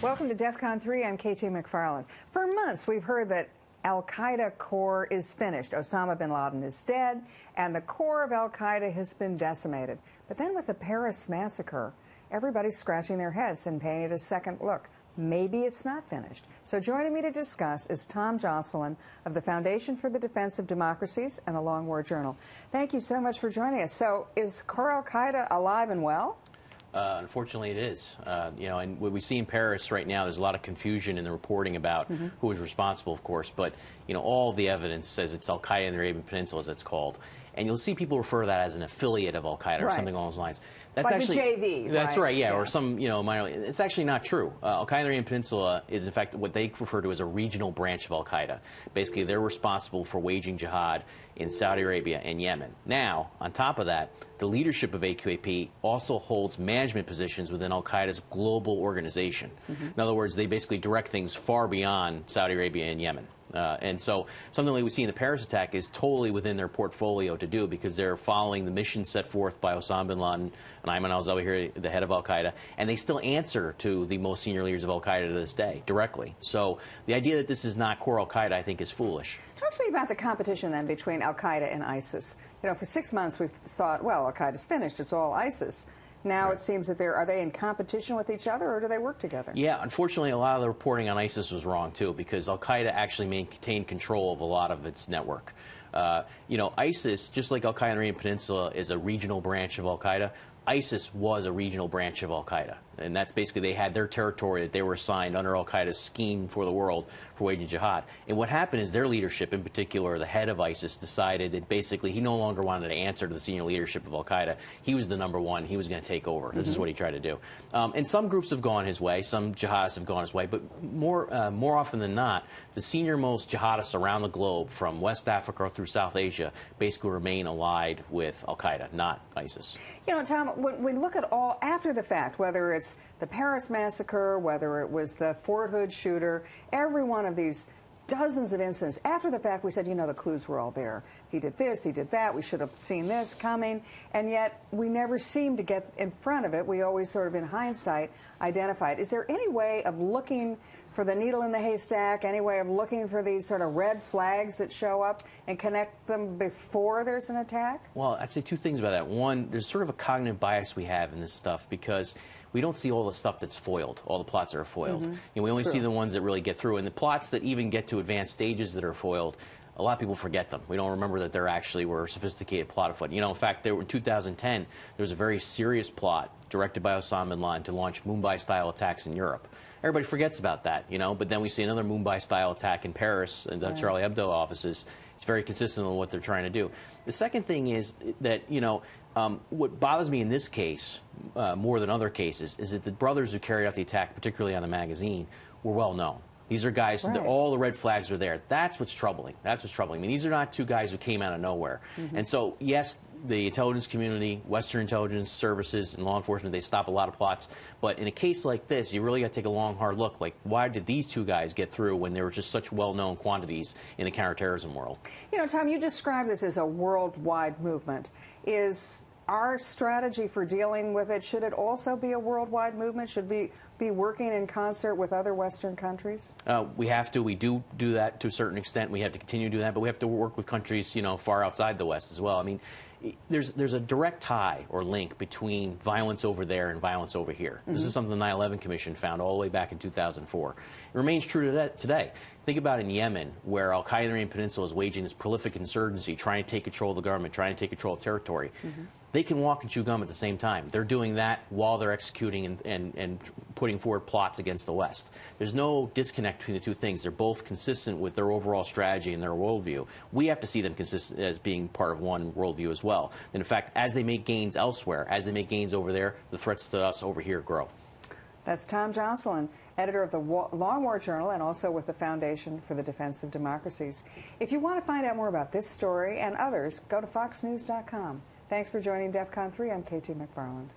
Welcome to DefCon 3. I'm KT McFarland. For months, we've heard that Al-Qaeda core is finished. Osama bin Laden is dead, and the core of Al-Qaeda has been decimated. But then with the Paris massacre, everybody's scratching their heads and paying it a second look. Maybe it's not finished. So joining me to discuss is Tom Joscelyn of the Foundation for the Defense of Democracies and the Long War Journal. Thank you so much for joining us. So is core Al-Qaeda alive and well? Unfortunately, it is. And what we see in Paris right now, there's a lot of confusion in the reporting about who is responsible, of course. But, all the evidence says it's Al-Qaeda in the Arabian Peninsula, as it's called. And you'll see people refer to that as an affiliate of Al-Qaeda or something along those lines. That's like actually the JV, That's right, yeah. Or some, minor. It's actually not true. Al-Qaeda in the Arabian Peninsula is, in fact, what they refer to as a regional branch of Al-Qaeda. Basically, they're responsible for waging jihad in Saudi Arabia and Yemen. Now, on top of that, the leadership of AQAP also holds management positions within Al-Qaeda's global organization. In other words, they basically direct things far beyond Saudi Arabia and Yemen. And so something like we see in the Paris attack is totally within their portfolio to do because they're following the mission set forth by Osama bin Laden and Ayman al-Zawahiri, the head of Al-Qaeda, and they still answer to the most senior leaders of Al-Qaeda to this day, directly. So the idea that this is not core Al-Qaeda, I think, is foolish. Talk to me about the competition, then, between Al-Qaeda and ISIS. For 6 months we've thought, well, Al-Qaeda's finished, it's all ISIS. Now it seems that are they in competition with each other, or do they work together? Yeah, unfortunately, a lot of the reporting on ISIS was wrong, too, because Al-Qaeda actually maintained control of a lot of its network. ISIS, just like Al-Qaeda in the Arabian Peninsula, is a regional branch of Al-Qaeda. ISIS was a regional branch of Al-Qaeda, and that's basically they had their territory that they were assigned under Al-Qaeda's scheme for the world for waging jihad. And what happened is their leadership, in particular the head of ISIS, decided that basically he no longer wanted to answer to the senior leadership of Al-Qaeda. He was the number one. He was going to take over. This is what he tried to do. And some groups have gone his way. Some jihadists have gone his way. But more often than not, the senior-most jihadists around the globe, from West Africa through South Asia, basically remain allied with Al-Qaeda, not ISIS. Tom, when we look at all after the fact, whether it's the Paris massacre, whether it was the Fort Hood shooter, every one of these dozens of incidents, after the fact we said, the clues were all there. He did this, he did that, we should have seen this coming, and yet we never seem to get in front of it. We always sort of, in hindsight, identify it. Is there any way of looking for the needle in the haystack, any way of looking for these sort of red flags that show up and connect them before there's an attack? Well, I'd say two things about that. One, there's sort of a cognitive bias we have in this stuff because we don't see all the stuff that's foiled, all the plots that are foiled. We only see the ones that really get through. And the plots that even get to advanced stages that are foiled, a lot of people forget them. We don't remember that there actually were a sophisticated plot afoot. In fact, in 2010, there was a very serious plot directed by Osama bin Laden to launch Mumbai-style attacks in Europe. Everybody forgets about that, but then we see another Mumbai-style attack in Paris and the Charlie Hebdo offices. It's very consistent with what they're trying to do. The second thing is that, what bothers me in this case, more than other cases, is that the brothers who carried out the attack, particularly on the magazine, were well known. These are guys, all the red flags are there. That's what's troubling. That's what's troubling. I mean, these are not two guys who came out of nowhere. And so, yes, the intelligence community, Western intelligence services, and law enforcement, they stop a lot of plots. But in a case like this, you really got to take a long, hard look. Like, why did these two guys get through when they were just such well-known quantities in the counterterrorism world? Tom, you describe this as a worldwide movement. Is our strategy for dealing with it, should it also be a worldwide movement? Should we be working in concert with other Western countries? We have to. We do that to a certain extent. We have to continue to do that, but we have to work with countries, far outside the West as well. I mean, there's a direct tie or link between violence over there and violence over here. This is something the 9/11 Commission found all the way back in 2004. It remains true today. Think about in Yemen, where Al-Qaeda in the Arabian Peninsula is waging this prolific insurgency, trying to take control of the government, trying to take control of territory. They can walk and chew gum at the same time. They're doing that while they're executing and putting forward plots against the West. There's no disconnect between the two things. They're both consistent with their overall strategy and their worldview. We have to see them consistent as being part of one worldview as well. And in fact, as they make gains elsewhere, as they make gains over there, the threats to us over here grow. That's Tom Joscelyn, editor of the Long War Journal and also with the Foundation for the Defense of Democracies. If you want to find out more about this story and others, go to foxnews.com. Thanks for joining DEFCON 3. I'm KT McFarland.